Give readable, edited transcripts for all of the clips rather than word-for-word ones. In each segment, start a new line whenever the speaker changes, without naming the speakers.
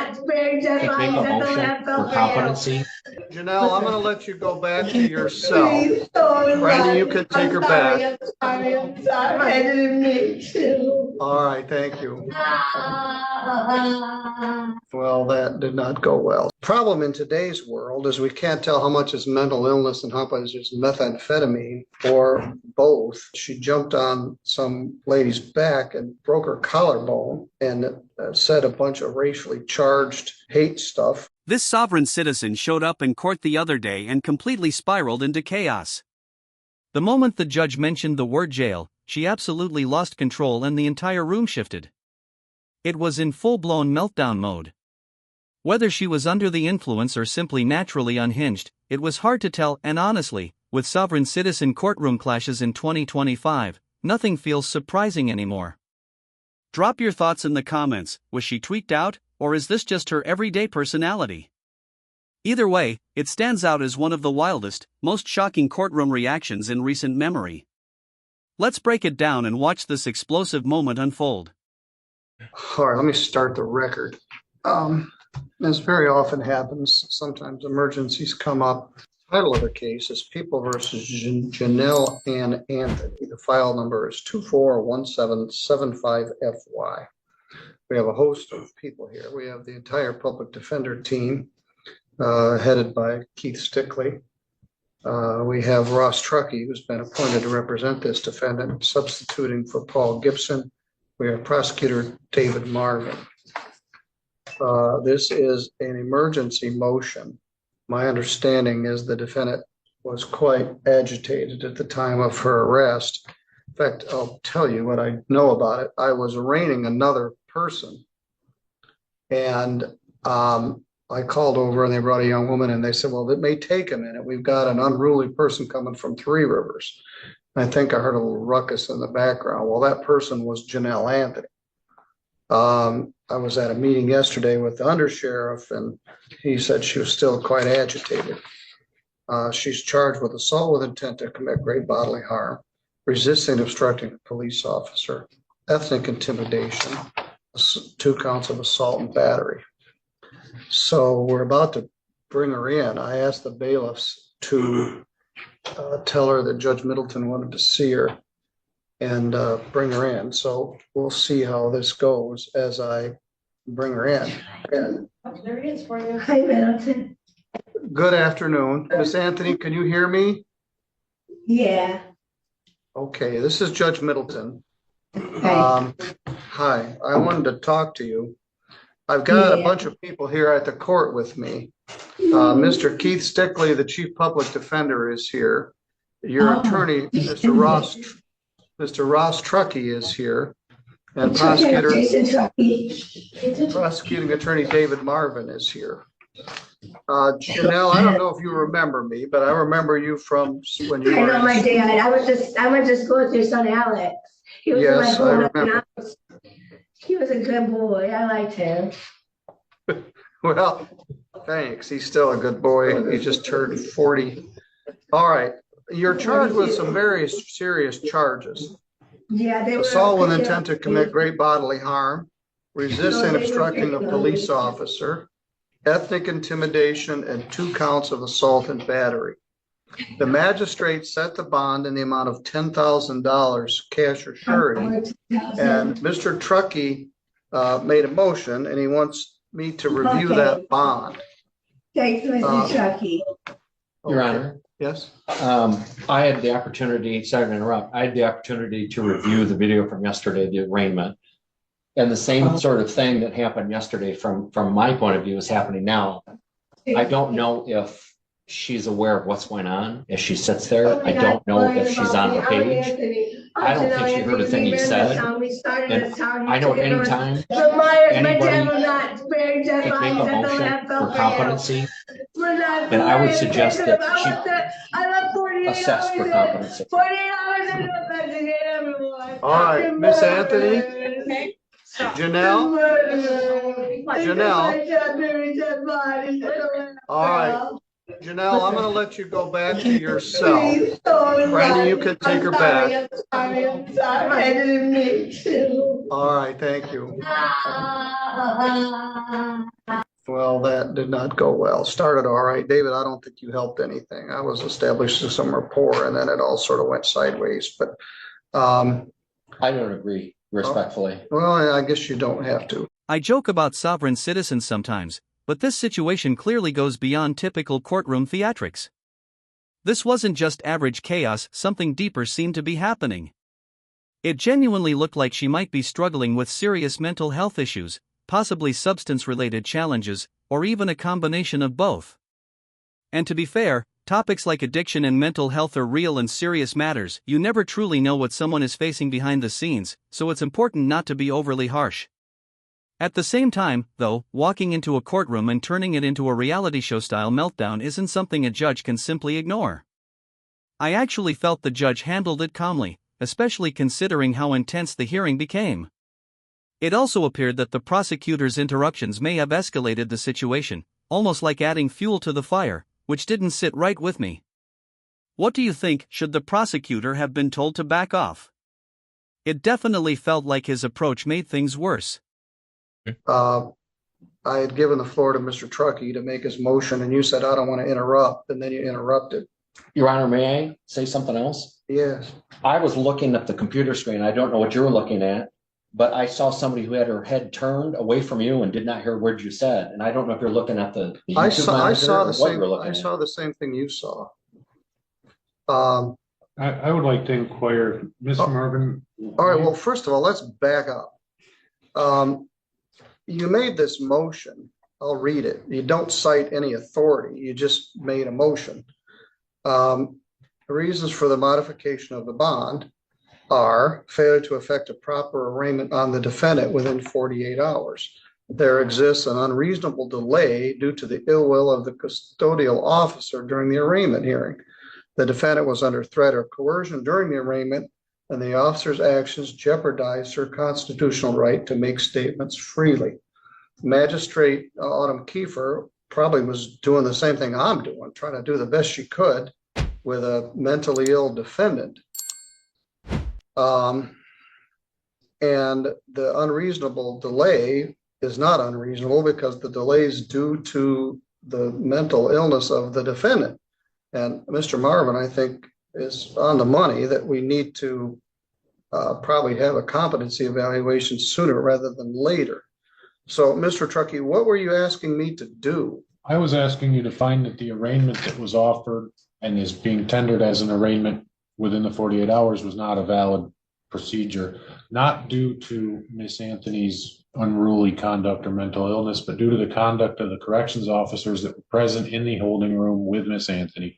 not sparing judgefleischer
for competency.
Janelle, I'm going to let you go back to your cell. Brandy, you can take her back.
I'm sorry. I didn't mean to.
All right, thank you. Well, that did not go well. Problem in today's world is we can't tell how much is mental illness and how much is methamphetamine or both. She jumped on some lady's back and broke her collarbone and said a bunch of racially charged hate stuff.
This sovereign citizen showed up in court the other day and completely spiraled into chaos. The moment the judge mentioned the word jail, she absolutely lost control and the entire room shifted. It was in full-blown meltdown mode. Whether she was under the influence or simply naturally unhinged, it was hard to tell, and honestly, with sovereign citizen courtroom clashes in 2025, nothing feels surprising anymore. Drop your thoughts in the comments. Was she tweaked out, or is this just her everyday personality? Either way, it stands out as one of the wildest, most shocking courtroom reactions in recent memory. Let's break it down and watch this explosive moment unfold.
All right, let me start the record. As very often happens, sometimes emergencies come up. The title of the case is People versus Janelle Ann Anthony. The file number is 241775FY. We have a host of people here. We have the entire public defender team, headed by Keith Stickley. We have Ross Truckee, who's been appointed to represent this defendant, substituting for Paul Gibson. We have prosecutor David Marvin. This is an emergency motion. My understanding is the defendant was quite agitated at the time of her arrest. In fact, I'll tell you what I know about it. I was arraigning another person, and I called over and they brought a young woman and they said, well, it may take a minute. We've got an unruly person coming from Three Rivers. I think I heard a little ruckus in the background. Well, that person was Janelle Anthony. I was at a meeting yesterday with the undersheriff and he said she was still quite agitated. She's charged with assault with intent to commit great bodily harm, resisting and obstructing a police officer, ethnic intimidation, 2 counts of assault and battery. So we're about to bring her in. I asked the bailiffs to tell her that Judge Middleton wanted to see her and bring her in. So we'll see how this goes as I bring her in. And
There it is for you. Hi, Middleton.
good afternoon. Miss Anthony, can you hear me?
Yeah.
Okay, this is Judge Middleton.
Hi.
Hi, I wanted to talk to you. I've got a bunch of people here at the court with me. Mr. Keith Stickley, the chief public defender, is here. Your attorney, Mr. Ross Truckee, is here, and prosecuting attorney David Marvin is here. Janelle, I don't know if you remember me, but I remember you from when you were.
I know my dad. I went to school with your son Alex. He was
Yes,
my
I
boy.
remember.
He was a good boy. I liked him.
Well, thanks. He's still a good boy. He just turned 40. All right. You're charged with some very serious charges.
Yeah, they were
Assault with intent to commit great bodily harm, resisting and obstructing a police officer, ethnic intimidation, and 2 counts of assault and battery. The magistrate set the bond in the amount of $10,000 cash or surety, and Mr. Truckee made a motion and he wants me to review that bond.
Thanks, Mr. Truckee.
Your Honor.
Yes.
I had the opportunity, sorry to interrupt, I had the opportunity to review the video from yesterday, the arraignment. And the same sort of thing that happened yesterday from my point of view is happening now. I don't know if she's aware of what's going on as she sits there. I don't know if she's on the page. I don't think she heard a thing he said. And I know at any time anybody can make a motion for competency. And I would suggest that she assess for competency.
All right, Miss Anthony. Janelle. All right. Janelle, I'm gonna let you go back to your cell.
Please don't.
Randy, you could take her back.
I'm sorry. I didn't mean to.
All right, thank you. Well, that did not go well. Started all right. David, I don't think you helped anything. I was establishing some rapport and then it all sort of went sideways, but
I don't agree, respectfully.
well, I guess you don't have to.
I joke about sovereign citizens sometimes, but this situation clearly goes beyond typical courtroom theatrics. This wasn't just average chaos, something deeper seemed to be happening. It genuinely looked like she might be struggling with serious mental health issues, possibly substance-related challenges, or even a combination of both. And to be fair, topics like addiction and mental health are real and serious matters. You never truly know what someone is facing behind the scenes, so it's important not to be overly harsh. At the same time, though, walking into a courtroom and turning it into a reality show-style meltdown isn't something a judge can simply ignore. I actually felt the judge handled it calmly, especially considering how intense the hearing became. It also appeared that the prosecutor's interruptions may have escalated the situation, almost like adding fuel to the fire, which didn't sit right with me. What do you think? Should the prosecutor have been told to back off? It definitely felt like his approach made things worse.
I had given the floor to Mr. Truckee to make his motion and you said, I don't want to interrupt, and then you interrupted.
Your Honor, may I say something else?
Yes.
I was looking at the computer screen. I don't know what you were looking at, but I saw somebody who had her head turned away from you and did not hear words you said. And I don't know if you're looking at the
I
YouTube
saw
monitor or
the
what
same,
you're looking
I
at.
saw the same thing you saw.
I would like to inquire, Mr. Marvin.
All right, well, first of all, let's back up. You made this motion. I'll read it. You don't cite any authority. You just made a motion. The reasons for the modification of the bond are failure to effect a proper arraignment on the defendant within 48 hours. There exists an unreasonable delay due to the ill will of the custodial officer during the arraignment hearing. The defendant was under threat or coercion during the arraignment, and the officer's actions jeopardized her constitutional right to make statements freely. Magistrate Autumn Kiefer probably was doing the same thing I'm doing, trying to do the best she could with a mentally ill defendant. And the unreasonable delay is not unreasonable because the delay is due to the mental illness of the defendant. And Mr. Marvin, I think, is on the money that we need to probably have a competency evaluation sooner rather than later. So, Mr. Truckee, what were you asking me to do?
I was asking you to find that the arraignment that was offered and is being tendered as an arraignment within the 48 hours was not a valid procedure, not due to Miss Anthony's unruly conduct or mental illness, but due to the conduct of the corrections officers that were present in the holding room with Miss Anthony.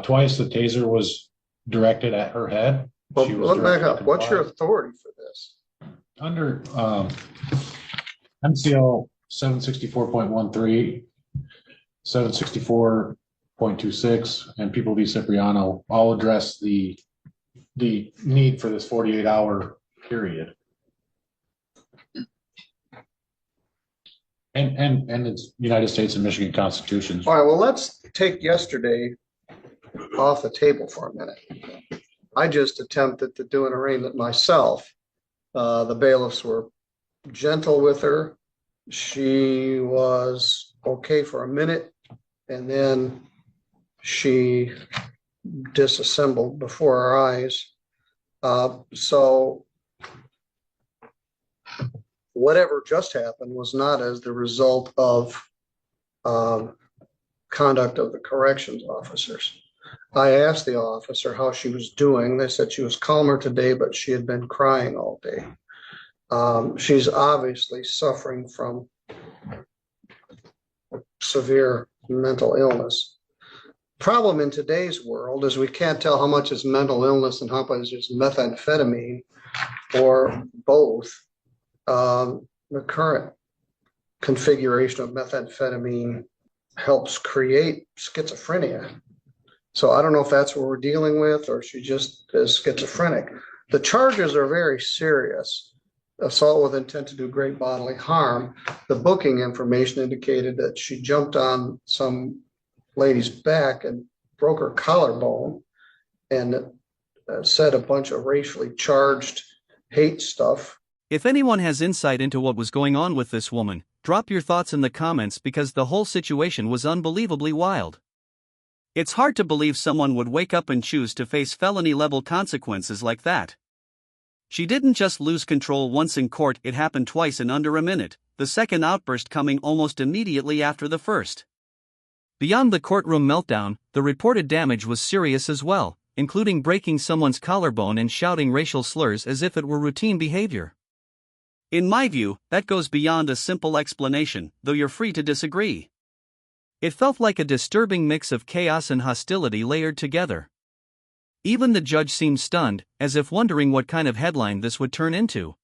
Twice the taser was directed at her head.
Well, let back up. What's your authority for this?
Under MCL 764.13, 764.26, and People v. Cipriano all address the need for this 48-hour period. And it's United States and Michigan constitutions.
All right, well, let's take yesterday off the table for a minute. I just attempted to do an arraignment myself. The bailiffs were gentle with her. She was okay for a minute, and then she disassembled before our eyes. So whatever just happened was not as the result of conduct of the corrections officers. I asked the officer how she was doing. They said she was calmer today, but she had been crying all day. She's obviously suffering from severe mental illness. Problem in today's world is we can't tell how much is mental illness and how much is methamphetamine or both. The current configuration of methamphetamine helps create schizophrenia. So I don't know if that's what we're dealing with or she just is schizophrenic. The charges are very serious. Assault with intent to do great bodily harm. The booking information indicated that she jumped on some lady's back and broke her collarbone and said a bunch of racially charged hate stuff.
If anyone has insight into what was going on with this woman, drop your thoughts in the comments because the whole situation was unbelievably wild. It's hard to believe someone would wake up and choose to face felony-level consequences like that. She didn't just lose control once in court, it happened twice in under a minute, the second outburst coming almost immediately after the first. Beyond the courtroom meltdown, the reported damage was serious as well, including breaking someone's collarbone and shouting racial slurs as if it were routine behavior. In my view, that goes beyond a simple explanation, though you're free to disagree. It felt like a disturbing mix of chaos and hostility layered together. Even the judge seemed stunned, as if wondering what kind of headline this would turn into.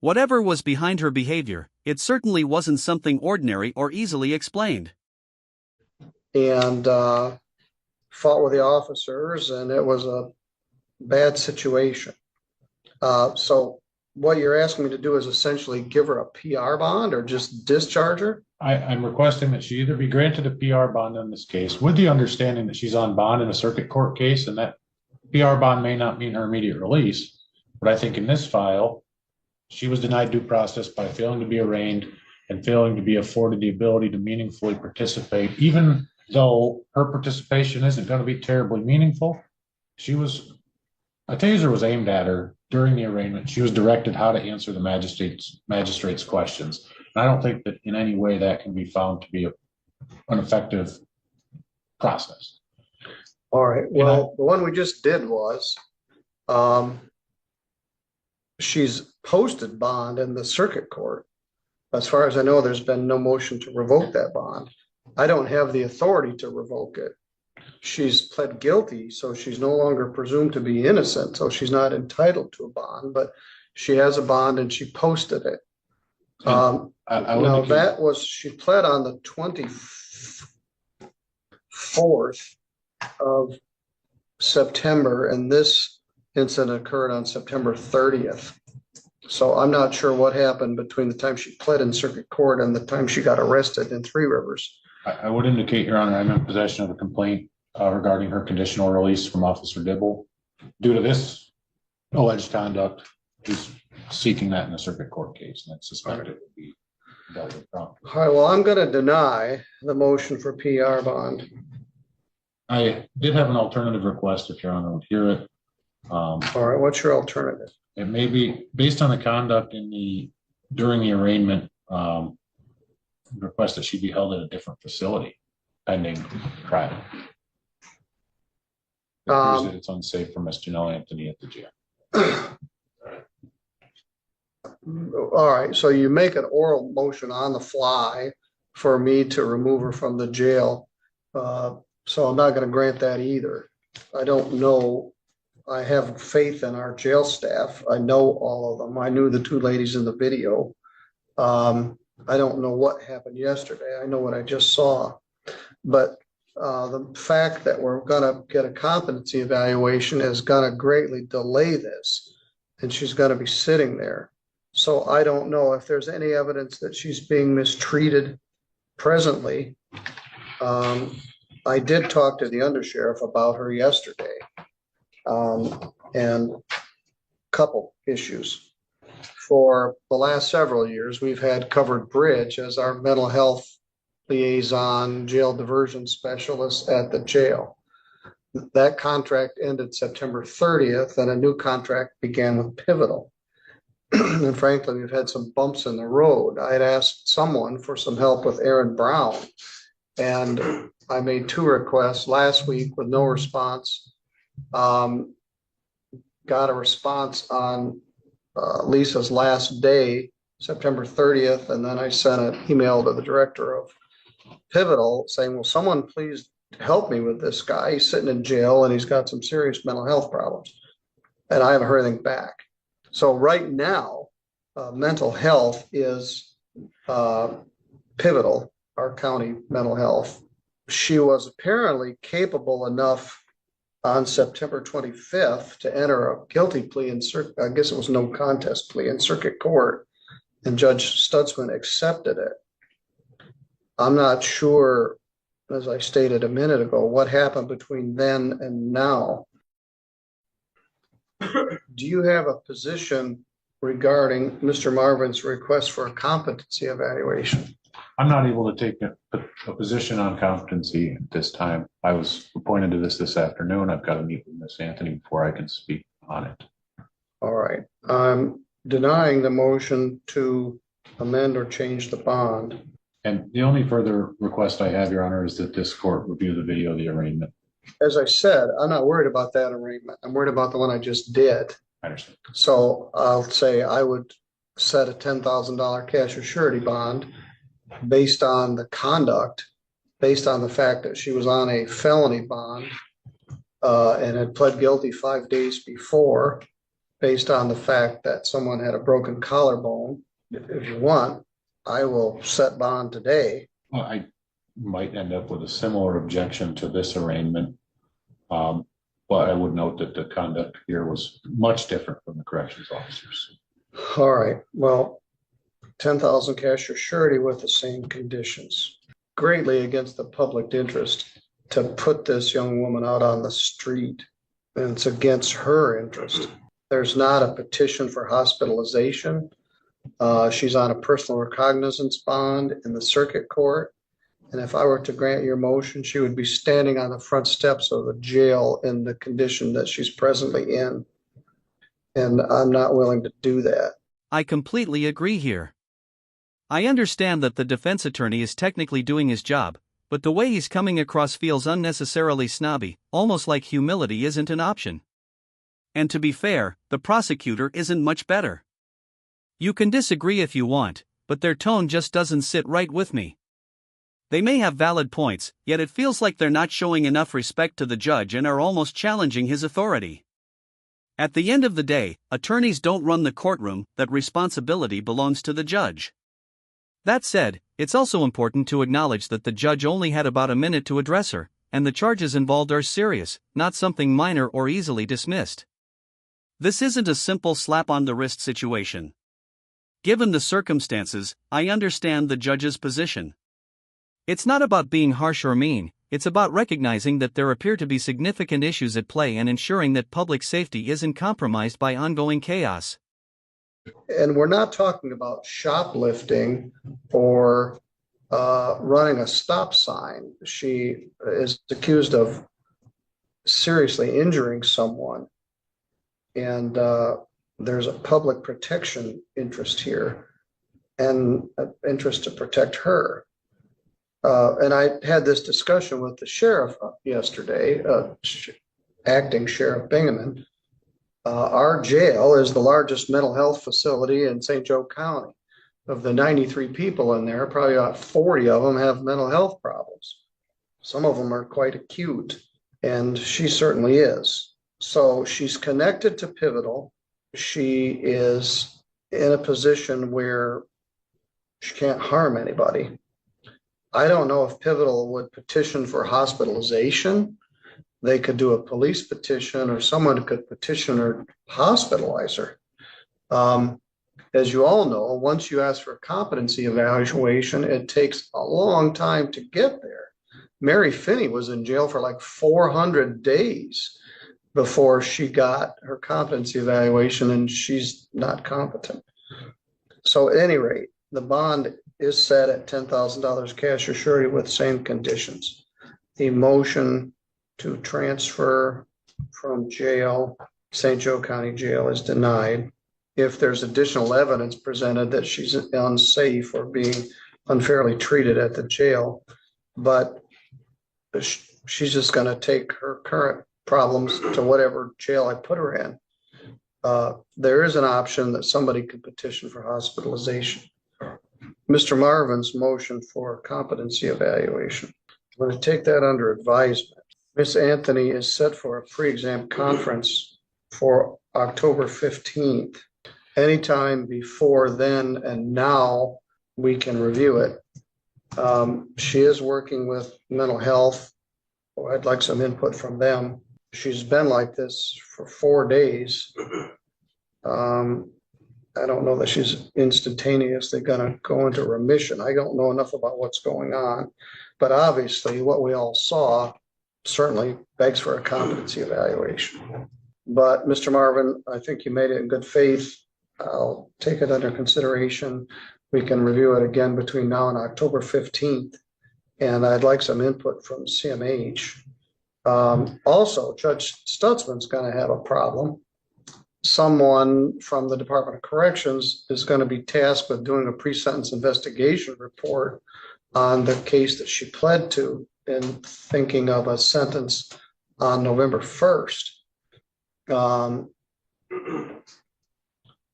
Whatever was behind her behavior, it certainly wasn't something ordinary or easily explained.
And fought with the officers, and it was a bad situation. So what you're asking me to do is essentially give her a PR bond or just discharge her?
I'm requesting that she either be granted a PR bond in this case, with the understanding that she's on bond in a circuit court case, and that PR bond may not mean her immediate release. But I think in this file, she was denied due process by failing to be arraigned and failing to be afforded the ability to meaningfully participate, even though her participation isn't going to be terribly meaningful. A taser was aimed at her during the arraignment. She was directed how to answer the magistrate's questions. And I don't think that in any way that can be found to be an effective process.
All right. Well, the one we just did was she's posted bond in the circuit court. As far as I know, there's been no motion to revoke that bond. I don't have the authority to revoke it. She's pled guilty, so she's no longer presumed to be innocent, so she's not entitled to a bond, but she has a bond and she posted it. She pled on the 24th of September, and this incident occurred on September 30th. So I'm not sure what happened between the time she pled in circuit court and the time she got arrested in Three Rivers.
I would indicate, Your Honor, I'm in possession of a complaint regarding her conditional release from Officer Dibble. Due to this alleged conduct, he's seeking that in a circuit court case, and it's suspected it would be dealt with promptly.
All right, well, I'm going to deny the motion for PR bond.
I did have an alternative request, if Your Honor would hear it.
All right, what's your alternative?
It may be based on the conduct during the arraignment, request that she be held at a different facility pending trial. It appears that it's unsafe for Miss Janelle Anthony at the jail.
All right, so you make an oral motion on the fly for me to remove her from the jail. So I'm not going to grant that either. I don't know. I have faith in our jail staff. I know all of them. I knew the two ladies in the video. I don't know what happened yesterday. I know what I just saw. But the fact that we're going to get a competency evaluation is going to greatly delay this. And she's going to be sitting there. So I don't know if there's any evidence that she's being mistreated presently. I did talk to the undersheriff about her yesterday. And a couple issues. For the last several years, we've had Covered Bridge as our mental health liaison, jail diversion specialist at the jail. That contract ended September 30th, and a new contract began with Pivotal. And frankly, we've had some bumps in the road. I had asked someone for some help with Aaron Brown, and I made 2 requests last week with no response. Got a response on Lisa's last day, September 30th, and then I sent an email to the director of Pivotal saying, will someone please help me with this guy? He's sitting in jail and he's got some serious mental health problems. And I haven't heard anything back. So right now, mental health is Pivotal, our county mental health. She was apparently capable enough on September 25th to enter a guilty plea in I guess it was no contest plea in circuit court, and Judge Stutzman accepted it. I'm not sure as I stated a minute ago, what happened between then and now. Do you have a position regarding Mr. Marvin's request for a competency evaluation?
I'm not able to take a position on competency at this time. I was appointed to this afternoon. I've got to meet with Ms. Anthony before I can speak on it.
All right. I'm denying the motion to amend or change the bond.
And the only further request I have, Your Honor, is that this court review the video of the arraignment.
As I said, I'm not worried about that arraignment. I'm worried about the one I just did.
I understand.
So I'll say I would set a $10,000 cash or surety bond based on the conduct, based on the fact that she was on a felony bond and had pled guilty 5 days before, based on the fact that someone had a broken collarbone. If you want, I will set bond today.
Well, I might end up with a similar objection to this arraignment. But I would note that the conduct here was much different from the corrections officers.
All right. Well, 10,000 cash or surety with the same conditions. Greatly against the public interest to put this young woman out on the street, and it's against her interest. There's not a petition for hospitalization. She's on a personal recognizance bond in the circuit court. And if I were to grant your motion, she would be standing on the front steps of the jail in the condition that she's presently in. And I'm not willing to do that.
I completely agree here. I understand that the defense attorney is technically doing his job, but the way he's coming across feels unnecessarily snobby, almost like humility isn't an option. And to be fair, the prosecutor isn't much better. You can disagree if you want, but their tone just doesn't sit right with me. They may have valid points, yet it feels like they're not showing enough respect to the judge and are almost challenging his authority. At the end of the day, attorneys don't run the courtroom, that responsibility belongs to the judge. That said, it's also important to acknowledge that the judge only had about a minute to address her, and the charges involved are serious, not something minor or easily dismissed. This isn't a simple slap on the wrist situation. Given the circumstances, I understand the judge's position. It's not about being harsh or mean, it's about recognizing that there appear to be significant issues at play and ensuring that public safety isn't compromised by ongoing chaos.
And we're not talking about shoplifting or running a stop sign. She is accused of seriously injuring someone. And there's a public protection interest here and an interest to protect her. And I had this discussion with the sheriff yesterday, acting Sheriff Bingaman. Our jail is the largest mental health facility in St. Joe County. Of the 93 people in there, probably about 40 of them have mental health problems. Some of them are quite acute, and she certainly is. So she's connected to Pivotal. She is in a position where she can't harm anybody. I don't know if Pivotal would petition for hospitalization. They could do a police petition, or someone could petition or hospitalize her. As you all know, once you ask for a competency evaluation, it takes a long time to get there. Mary Finney was in jail for like 400 days before she got her competency evaluation, and she's not competent. So at any rate, the bond is set at $10,000 cash or surety with same conditions. The motion to transfer from jail, St. Joe County Jail, is denied. If there's additional evidence presented that she's unsafe or being unfairly treated at the jail, but she's just going to take her current problems to whatever jail I put her in. There is an option that somebody could petition for hospitalization. Mr. Marvin's motion for competency evaluation, I'm going to take that under advisement. Ms. Anthony is set for a pre-exam conference for October 15th. Anytime before then and now, we can review it. She is working with mental health. I'd like some input from them. She's been like this for 4 days. I don't know that she's instantaneously gonna go into remission. I don't know enough about what's going on. But obviously, what we all saw certainly begs for a competency evaluation. But Mr. Marvin, I think you made it in good faith. I'll take it under consideration. We can review it again between now and October 15th. And I'd like some input from CMH. Also, Judge Stutzman's going to have a problem. Someone from the Department of Corrections is going to be tasked with doing a pre-sentence investigation report on the case that she pled to and thinking of a sentence on November 1st.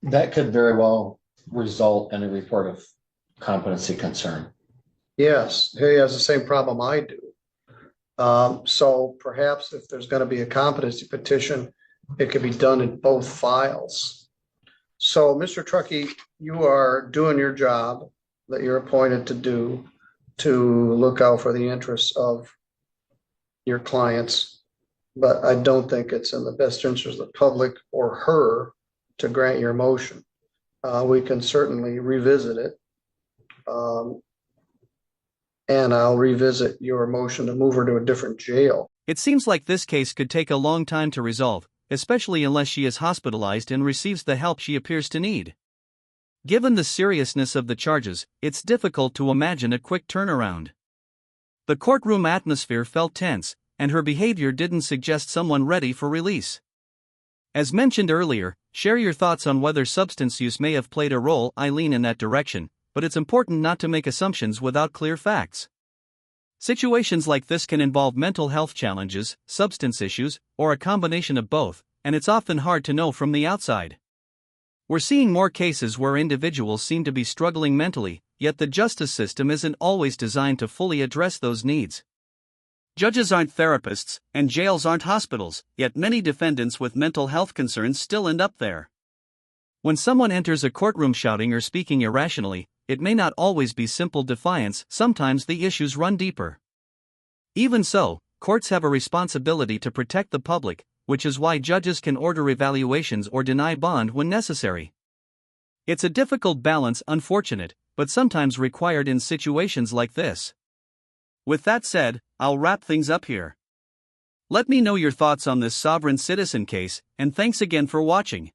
That could very well result in a report of competency concern.
Yes, he has the same problem I do. So perhaps if there's going to be a competency petition, it could be done in both files. So, Mr. Truckee, you are doing your job that you're appointed to do to look out for the interests of your clients, but I don't think it's in the best interest of the public or her to grant your motion. We can certainly revisit it. And I'll revisit your motion to move her to a different jail.
It seems like this case could take a long time to resolve, especially unless she is hospitalized and receives the help she appears to need. Given the seriousness of the charges, it's difficult to imagine a quick turnaround. The courtroom atmosphere felt tense, and her behavior didn't suggest someone ready for release. As mentioned earlier, share your thoughts on whether substance use may have played a role. I lean in that direction, but it's important not to make assumptions without clear facts. Situations like this can involve mental health challenges, substance issues, or a combination of both, and it's often hard to know from the outside. We're seeing more cases where individuals seem to be struggling mentally, yet the justice system isn't always designed to fully address those needs. Judges aren't therapists, and jails aren't hospitals, yet many defendants with mental health concerns still end up there. When someone enters a courtroom shouting or speaking irrationally, it may not always be simple defiance. Sometimes the issues run deeper. Even so, courts have a responsibility to protect the public, which is why judges can order evaluations or deny bond when necessary. It's a difficult balance, unfortunate, but sometimes required in situations like this. With that said, I'll wrap things up here. Let me know your thoughts on this sovereign citizen case, and thanks again for watching.